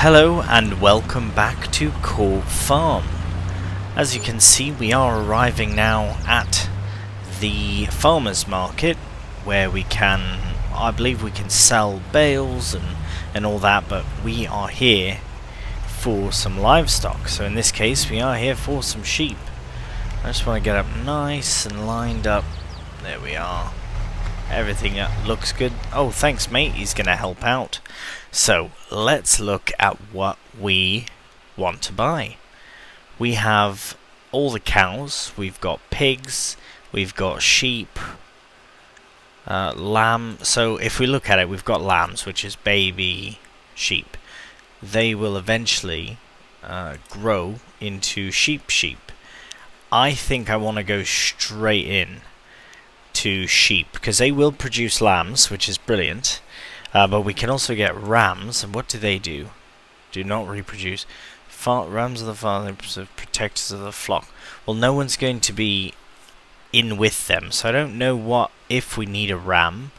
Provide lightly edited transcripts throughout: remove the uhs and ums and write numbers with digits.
Hello and welcome back to Core Farm. As you can see, we are arriving now at the farmers market where we can, I believe we can sell bales and all that, but we are here for some livestock. So in this case we are here for some sheep. I just want to get up nice and lined up. There we are. Everything looks good. Oh, thanks mate, he's gonna help out. So let's look at what we want to buy. We have all the cows, we've got pigs, we've got sheep, lamb. So if we look at it, we've got lambs, which is baby sheep. They will eventually grow into sheep. I think I want to go straight in to sheep because they will produce lambs, which is brilliant. But we can also get rams, and what do they do? Do not reproduce. Rams are the fathers of protectors of the flock. Well, no one's going to be in with them, so I don't know what if we need a ram.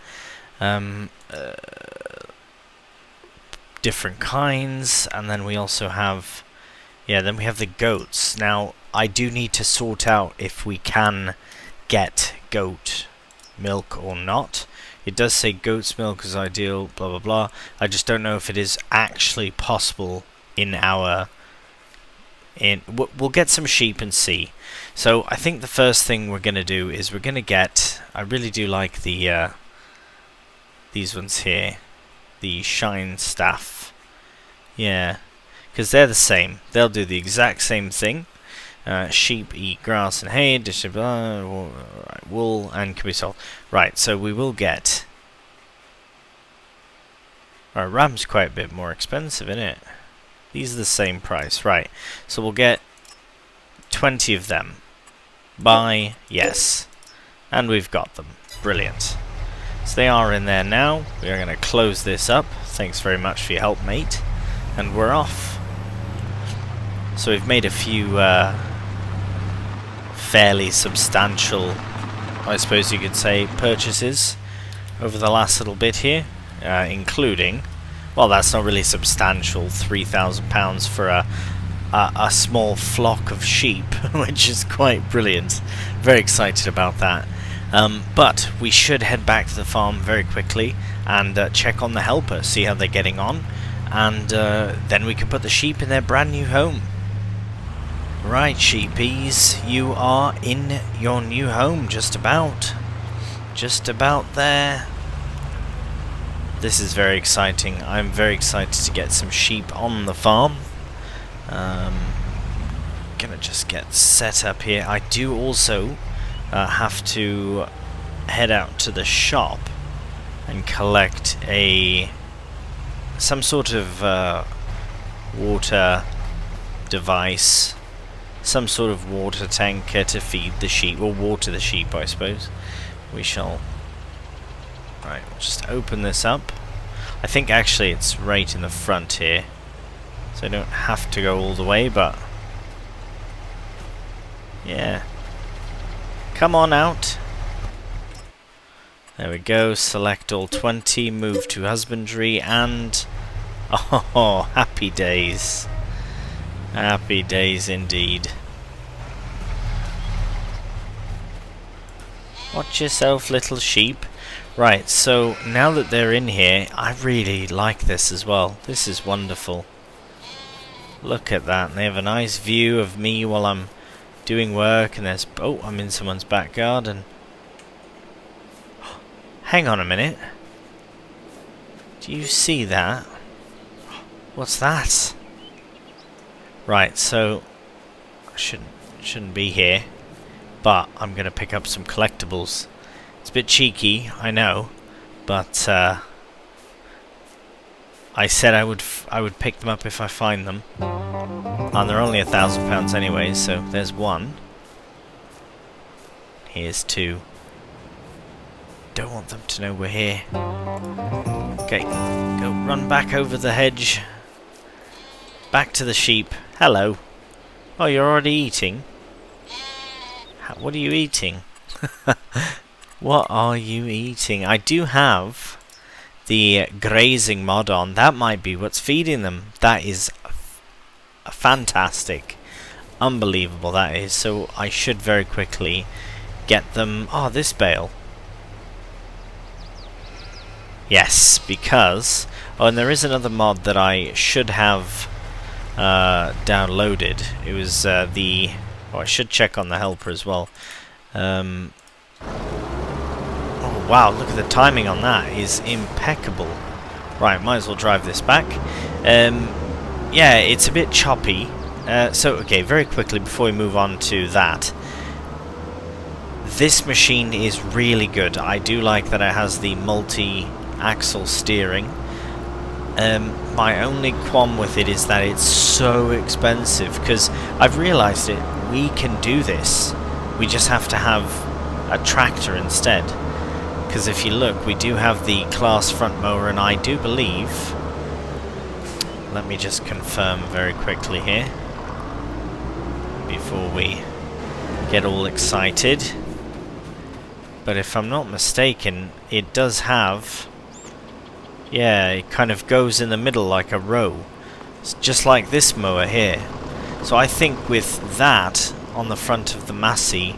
Different kinds, and then we also have, then we have the goats. Now, I do need to sort out if we can get goat milk or not. It does say goat's milk is ideal, blah blah blah. I just don't know if it is actually possible in our... We'll get some sheep and see. So I think the first thing we're going to do is we're going to get... I really do like the these ones here. The shine staff. Yeah, because they're the same. They'll do the exact same thing. Sheep eat grass and hay, wool, and can be sold. Right, so we will get... Our ram's quite a bit more expensive, isn't it? These are the same price, right. So we'll get 20 of them. Buy, yes. And we've got them. Brilliant. So they are in there now. We are going to close this up. Thanks very much for your help, mate. And we're off. So we've made a few... fairly substantial, I suppose you could say, purchases over the last little bit here, including, well, that's not really substantial, £3,000 for a small flock of sheep, which is quite brilliant. Very excited about that. But we should head back to the farm very quickly and check on the helper, see how they're getting on, and then we can put the sheep in their brand new home. Right, sheepies, you are in your new home, just about there. This is very exciting. I'm very excited to get some sheep on the farm. Gonna just get set up here. I do also have to head out to the shop and collect some sort of water device. Some sort of water tanker to feed the sheep, or water the sheep, I suppose. We shall... Right, we'll just open this up. I think actually it's right in the front here, so I don't have to go all the way, but... Yeah. Come on out. There we go, select all 20, move to husbandry, and... Oh, happy days. Happy days indeed. Watch yourself, little sheep. Right, so now that they're in here, I really like this as well. This is wonderful. Look at that. And they have a nice view of me while I'm doing work, and there's... Oh, I'm in someone's back garden. Hang on a minute. Do you see that? What's that? Right, so I shouldn't be here, but I'm gonna pick up some collectibles. It's a bit cheeky, I know, but I said I would pick them up if I find them, and they're only £1,000 anyway. So there's one. Here's two. Don't want them to know we're here. Okay, go run back over the hedge. Back to the sheep. Hello. Oh, you're already eating? What are you eating? What are you eating? I do have the grazing mod on, that might be what's feeding them. That is fantastic. Unbelievable, that is. So I should very quickly get them... Oh, this bale. Yes, because... Oh, and there is another mod that I should have downloaded. It was the... Oh, I should check on the helper as well. Oh, wow, look at the timing on that. It is impeccable. Right, might as well drive this back. Yeah, it's a bit choppy. So, okay, very quickly, before we move on to that. This machine is really good. I do like that it has the multi-axle steering. My only qualm with it is that it's so expensive, because I've realised it. We can do this. We just have to have a tractor instead. Because if you look, we do have the class front mower, and I do believe... Let me just confirm very quickly here, before we get all excited. But if I'm not mistaken, it does have... Yeah, it kind of goes in the middle like a row. It's just like this mower here. So I think with that on the front of the Massey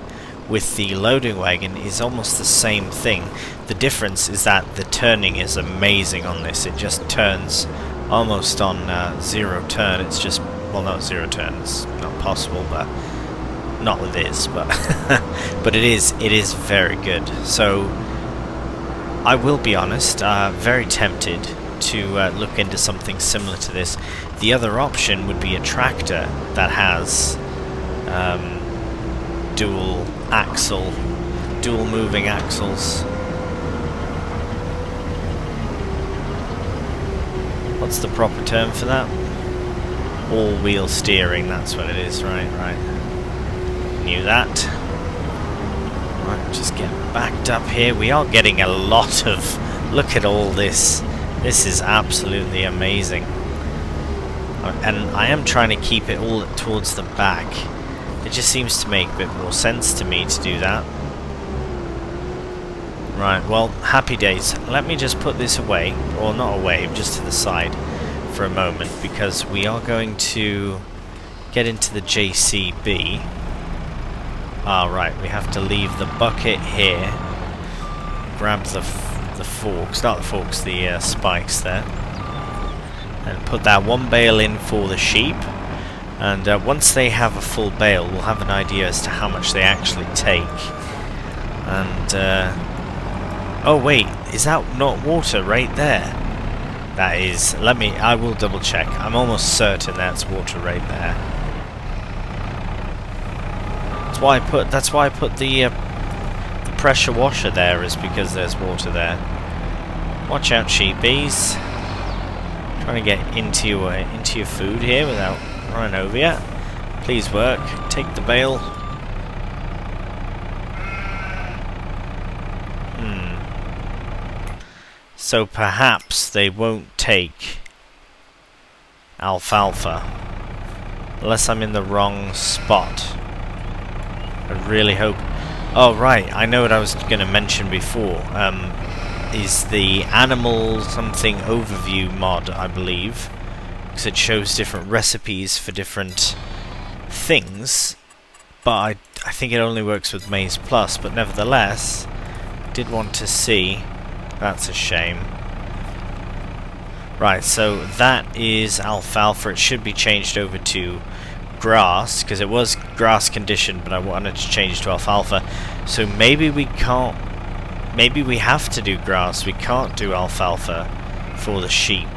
with the loading wagon is almost the same thing. The difference is that the turning is amazing on this. It just turns almost on zero turn. It's just, well, not zero turn, it's not possible, but not with this, but but it is very good. So I will be honest, very tempted to look into something similar to this. The other option would be a tractor that has dual moving axles. What's the proper term for that? All-wheel steering, that's what it is, right. Knew that. Right, just get backed up here. We are getting a lot of... Look at all this. This is absolutely amazing. And I am trying to keep it all towards the back. It just seems to make a bit more sense to me to do that. Right, well, happy days. Let me just put this away, or not away, just to the side for a moment, because we are going to get into the JCB. Ah, right, we have to leave the bucket here, grab the forks, not the forks, the spikes there, and put that one bale in for the sheep. And once they have a full bale, we'll have an idea as to how much they actually take. And oh wait, is that not water right there? That is. I will double check. I'm almost certain that's water right there. That's why I put the pressure washer there, is because there's water there. Watch out, sheepies. Trying to get into your food here without running over you. Please work. Take the bale. So perhaps they won't take alfalfa unless I'm in the wrong spot. I really hope... Oh right, I know what I was going to mention before. Is the animal something overview mod, I believe, because it shows different recipes for different things, but I think it only works with Maize Plus, but nevertheless did want to see. That's a shame. Right, so that is alfalfa. It should be changed over to grass, because it was grass conditioned, but I wanted to change to alfalfa. So maybe we can't... Maybe we have to do grass. We can't do alfalfa for the sheep.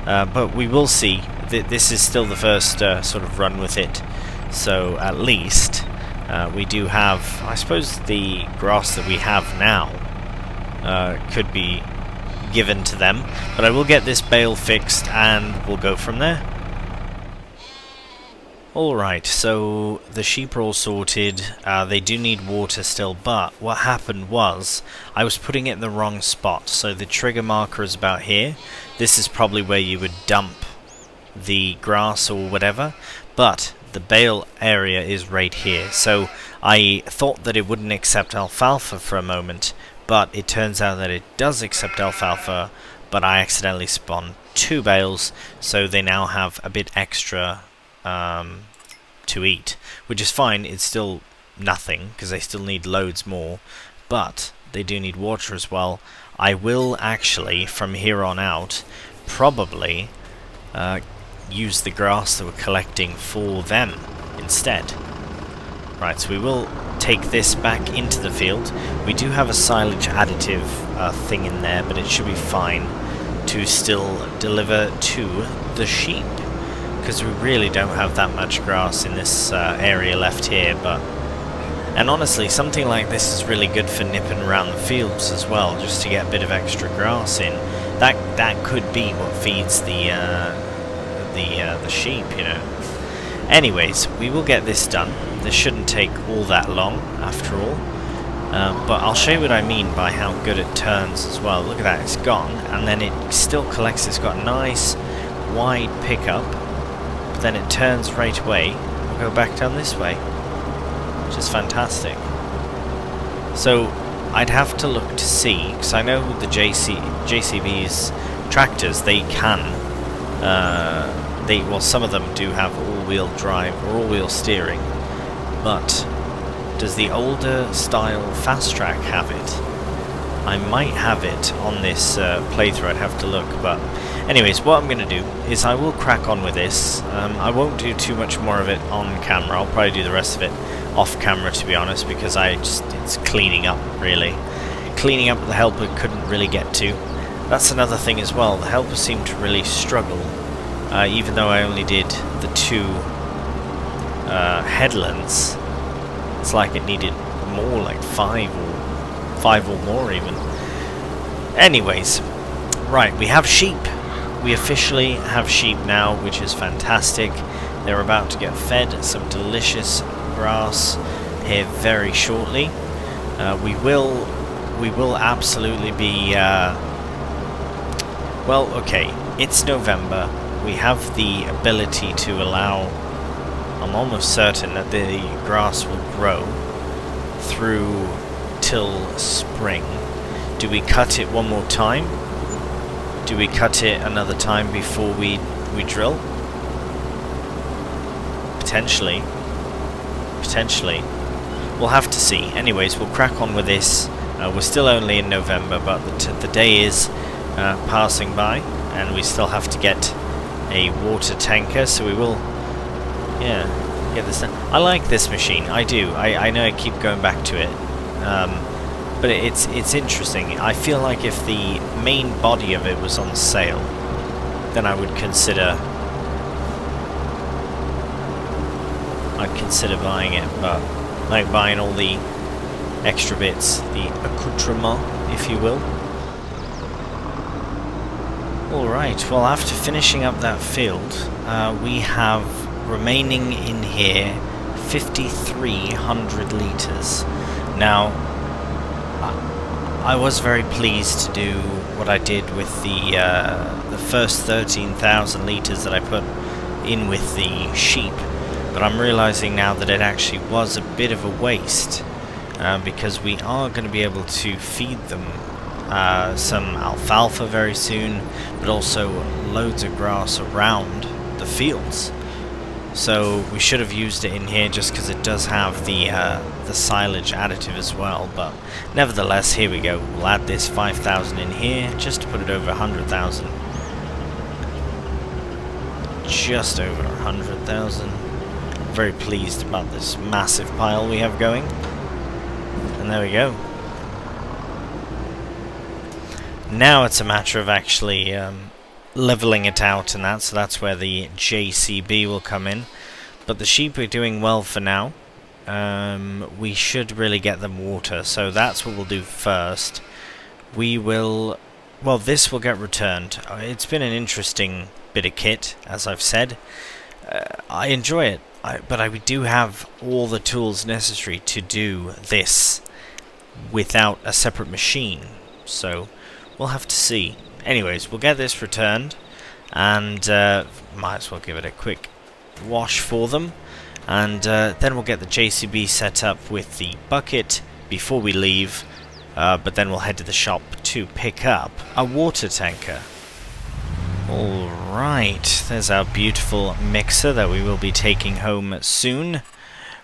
But we will see. This is still the first sort of run with it. So at least we do have... I suppose the grass that we have now could be given to them. But I will get this bale fixed and we'll go from there. Alright, so the sheep are all sorted. They do need water still, but what happened was I was putting it in the wrong spot. So the trigger marker is about here. This is probably where you would dump the grass or whatever, but the bale area is right here. So I thought that it wouldn't accept alfalfa for a moment, but it turns out that it does accept alfalfa, but I accidentally spawned 2 bales, so they now have a bit extra to eat, which is fine. It's still nothing, because they still need loads more, but they do need water as well. I will actually, from here on out, probably use the grass that we're collecting for them instead. Right, so we will take this back into the field. We do have a silage additive thing in there, but it should be fine to still deliver to the sheep, because we really don't have that much grass in this area left here. And honestly, something like this is really good for nipping around the fields as well, just to get a bit of extra grass in. That could be what feeds the sheep, you know. Anyways, we will get this done. This shouldn't take all that long, after all. But I'll show you what I mean by how good it turns as well. Look at that, it's gone, and then it still collects. It's got a nice wide pickup, but then it turns right away. We'll go back down this way, which is fantastic. So I'd have to look to see, because I know the JCB's tractors, they can, well, some of them do have all-wheel drive or all-wheel steering, but does the older style Fast Track have it? I might have it on this playthrough. I'd have to look, but anyways, what I'm going to do is I will crack on with this. I won't do too much more of it on camera. I'll probably do the rest of it off camera, to be honest, because it's cleaning up, really. Cleaning up the helper couldn't really get to. That's another thing as well. The helper seemed to really struggle, even though I only did the 2 headlands. It's like it needed more, like 5 or more even. Anyways, right, we have sheep. We officially have sheep now, which is fantastic. They're about to get fed some delicious grass here very shortly. We will absolutely be well, okay, it's November. We have the ability to allow, I'm almost certain that the grass will grow through till spring. Do we cut it one more time? Do we cut it another time before we drill? Potentially. Potentially. We'll have to see. Anyways, we'll crack on with this. We're still only in November, but the day is passing by, and we still have to get a water tanker, so we will, yeah, get this done. I like this machine, I do. I know I keep going back to it, but it's interesting. I feel like if the main body of it was on sale, then I would consider buying it, but like buying all the extra bits, the accoutrement, if you will. Alright, well, after finishing up that field, we have remaining in here 5,300 litres. Now, I was very pleased to do what I did with the first 13,000 litres that I put in with the sheep, but I'm realising now that it actually was a bit of a waste, because we are going to be able to feed them some alfalfa very soon, but also loads of grass around the fields. So we should have used it in here just because it does have the silage additive as well. But nevertheless, here we go. We'll add this 5,000 in here just to put it over 100,000. Just over 100,000. Very pleased about this massive pile we have going. And there we go. Now it's a matter of actually leveling it out and that, so that's where the JCB will come in. But the sheep are doing well for now. We should really get them water, so that's what we'll do first. We will, well, this will get returned. It's been an interesting bit of kit, as I've said. I enjoy it, but we do have all the tools necessary to do this without a separate machine, so we'll have to see. Anyways, we'll get this returned, and might as well give it a quick wash for them, and then we'll get the JCB set up with the bucket before we leave, but then we'll head to the shop to pick up a water tanker. Alright, there's our beautiful mixer that we will be taking home soon.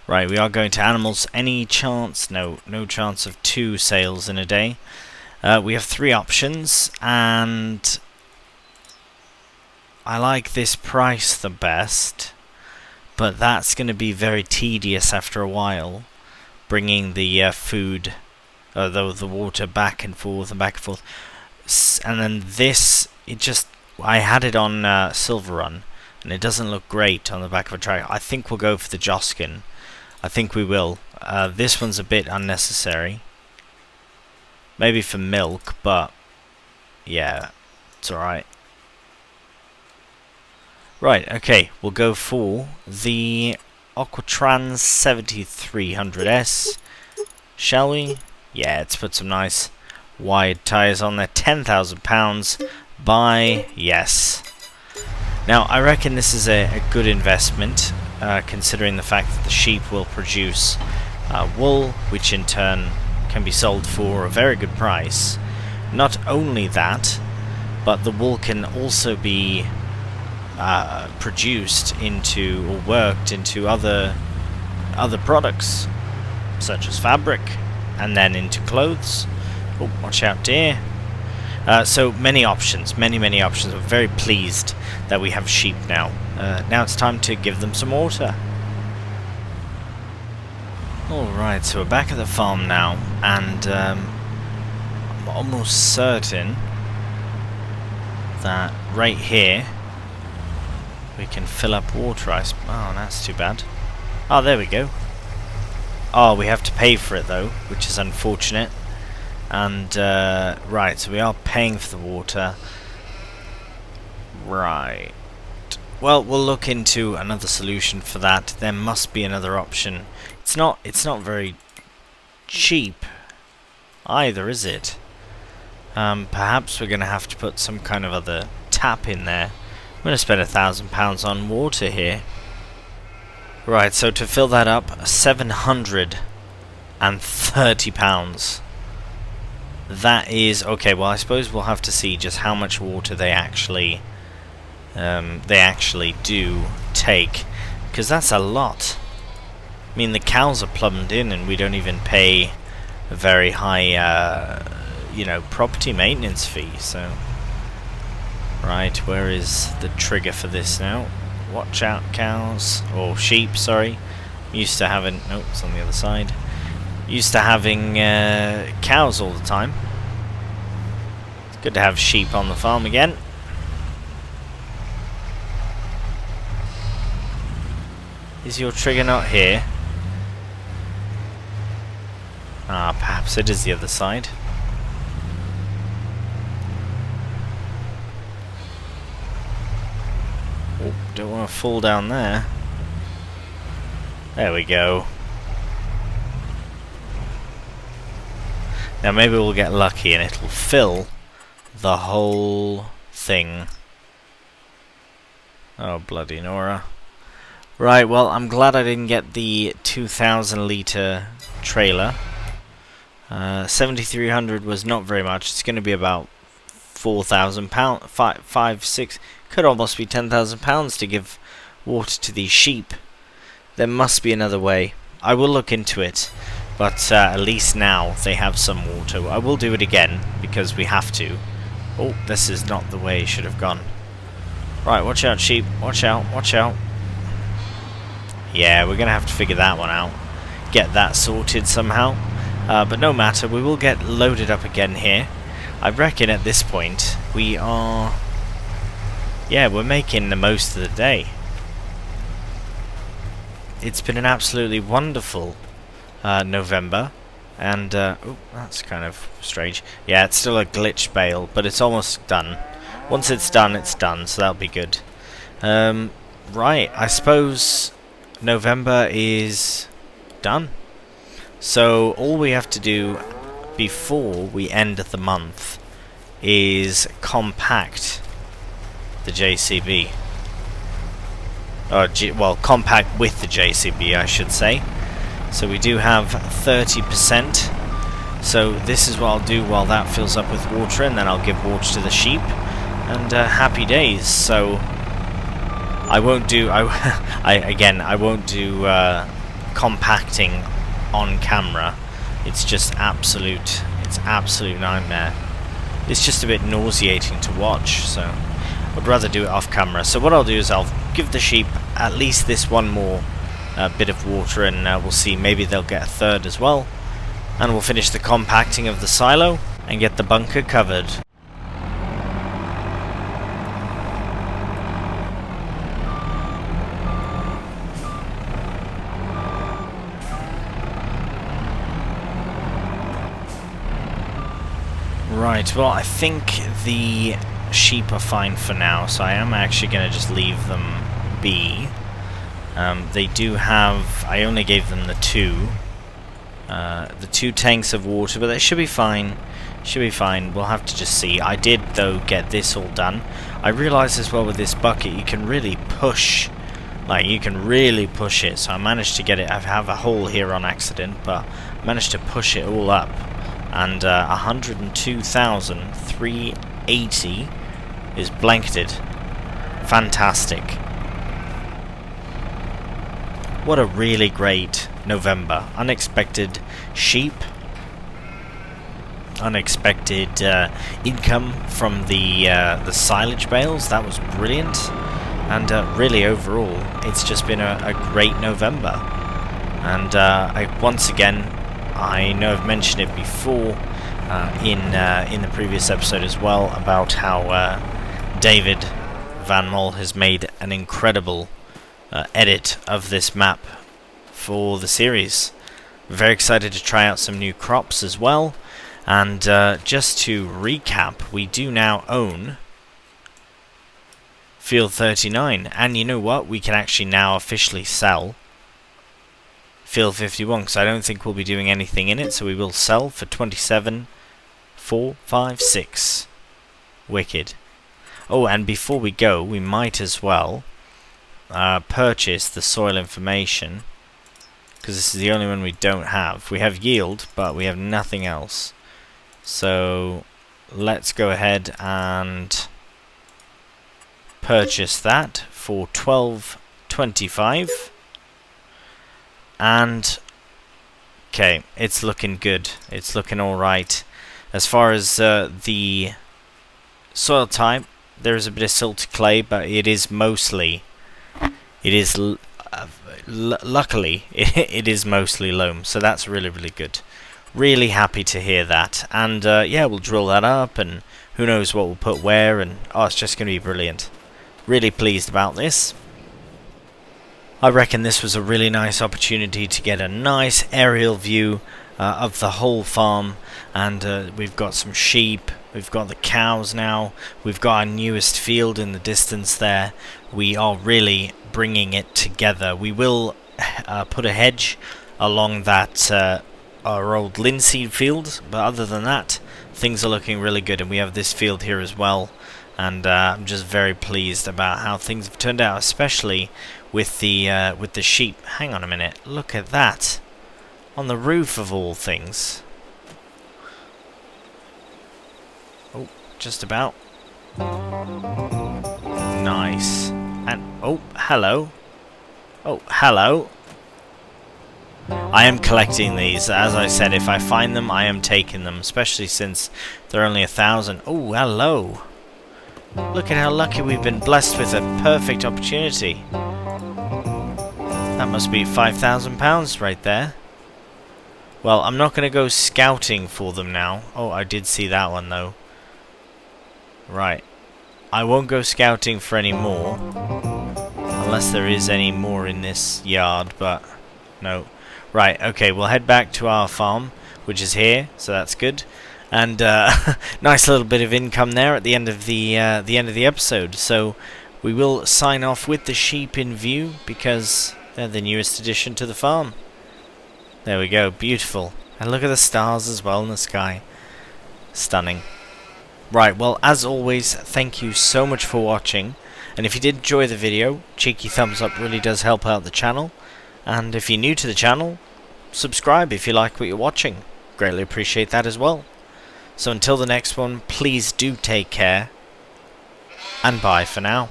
Right, we are going to animals. Any chance? No chance of 2 sales in a day. We have 3 options, and I like this price the best, but that's going to be very tedious after a while, bringing the food, the water back and forth and back and forth. And then this, I had it on Silver Run, and it doesn't look great on the back of a tractor. I think we'll go for the Joskin. I think we will. This one's a bit unnecessary. Maybe for milk, but yeah, it's alright. Right, okay, we'll go for the Aquatrans 7300S, shall we? Yeah, let's put some nice wide tyres on there. £10,000. Buy, yes. Now, I reckon this is a good investment, considering the fact that the sheep will produce wool, which in turn can be sold for a very good price. Not only that, but the wool can also be produced into, or worked into, other products, such as fabric, and then into clothes. Oh, watch out, dear. So many options, many options. I'm very pleased that we have sheep now. Now it's time to give them some water. Alright, so we're back at the farm now, and I'm almost certain that right here we can fill up water ice. Oh, that's too bad. Oh, there we go. Oh, we have to pay for it though, which is unfortunate. And right, so we are paying for the water. Right. Well, we'll look into another solution for that. There must be another option. It's not very cheap either, is it? Perhaps we're going to have to put some kind of other tap in there. I'm going to spend £1,000 on water here. Right, so to fill that up, £730. That is okay. Well, I suppose we'll have to see just how much water they actually do take, because that's a lot. I mean, the cows are plumbed in, and we don't even pay a very high, property maintenance fee. So, right, where is the trigger for this now? Watch out, cows, or sheep. Sorry, used to having. Nope, it's on the other side. Used to having cows all the time. It's good to have sheep on the farm again. Is your trigger not here? Ah, perhaps it is the other side. Oh, don't want to fall down there. There we go. Now maybe we'll get lucky and it'll fill the whole thing. Oh, bloody Nora. Right, well, I'm glad I didn't get the 2,000 litre trailer. 7,300 was not very much. It's going to be about £4,000, 6, could almost be £10,000 to give water to these sheep. There must be another way. I will look into it, but at least now they have some water. I will do it again because we have to. Oh, this is not the way it should have gone. Right, watch out, sheep. Watch out, watch out. Yeah, we're going to have to figure that one out. Get that sorted somehow. But no matter, we will get loaded up again here. I reckon at this point we are... yeah, we're making the most of the day. It's been an absolutely wonderful November. And, oh, that's kind of strange. Yeah, it's still a glitch bale, but it's almost done. Once it's done, so that'll be good. Right, I suppose November is done. So all we have to do before we end the month is compact the JCB. Well, compact with the JCB, I should say. So we do have 30%. So this is what I'll do while that fills up with water, and then I'll give water to the sheep, and happy days. So I won't do I won't do compacting on camera. It's just absolute nightmare. It's just a bit nauseating to watch, so I'd rather do it off camera. So what I'll do is I'll give the sheep at least this one more bit of water, and we'll see, maybe they'll get a third as well, and we'll finish the compacting of the silo and get the bunker covered. Right, well, I think the sheep are fine for now, so I am actually going to just leave them be. They do have, I only gave them the two tanks of water, but they should be fine. Should be fine. We'll have to just see. I did, though, get this all done. I realised as well with this bucket, you can really push, like, you can really push it. So I managed to get it. I have a hole here on accident, but I managed to push it all up. And 102,380 is blanketed. Fantastic. What a really great November. Unexpected sheep. Unexpected income from the silage bales. That was brilliant. And really overall, it's just been a great November. And once again, I know I've mentioned it before in the previous episode as well, about how David Van Mol has made an incredible edit of this map for the series. Very excited to try out some new crops as well. And just to recap, we do now own Field 39, and you know what? We can actually now officially sell Field 51, because I don't think we'll be doing anything in it, so we will sell for 27,456. Wicked. Oh, and before we go, we might as well purchase the soil information, because this is the only one we don't have. We have yield, but we have nothing else. So let's go ahead and purchase that for 12.25. And okay, it's looking good. It's looking alright. As far as the soil type, there is a bit of silty clay, but it is mostly, luckily, it is mostly loam. So that's really, really good. Really happy to hear that. And yeah, we'll drill that up, and who knows what we'll put where, and oh, it's just going to be brilliant. Really pleased about this. I reckon this was a really nice opportunity to get a nice aerial view of the whole farm, and we've got some sheep, we've got the cows now, we've got our newest field in the distance there. We are really bringing it together. We will put a hedge along that our old linseed field, but other than that, things are looking really good, and we have this field here as well. And I'm just very pleased about how things have turned out, especially with the sheep. Hang on a minute, look at that on the roof of all things. Oh, just about. Nice. And oh, hello. Oh, hello. I am collecting these. As I said, if I find them, I am taking them, especially since they're only 1,000. Oh, hello. Look at how lucky we've been blessed with a perfect opportunity. That must be £5,000 right there. Well, I'm not going to go scouting for them now. Oh, I did see that one though. Right. I won't go scouting for any more. Unless there is any more in this yard, but no. Right, okay, we'll head back to our farm, which is here, so that's good. And nice little bit of income there at the end of the episode. So we will sign off with the sheep in view, because they're the newest addition to the farm. There we go, beautiful. And look at the stars as well in the sky. Stunning. Right, well, as always, thank you so much for watching. And if you did enjoy the video, cheeky thumbs up really does help out the channel. And if you're new to the channel, subscribe if you like what you're watching. greatly appreciate that as well. So until the next one, please do take care, and bye for now.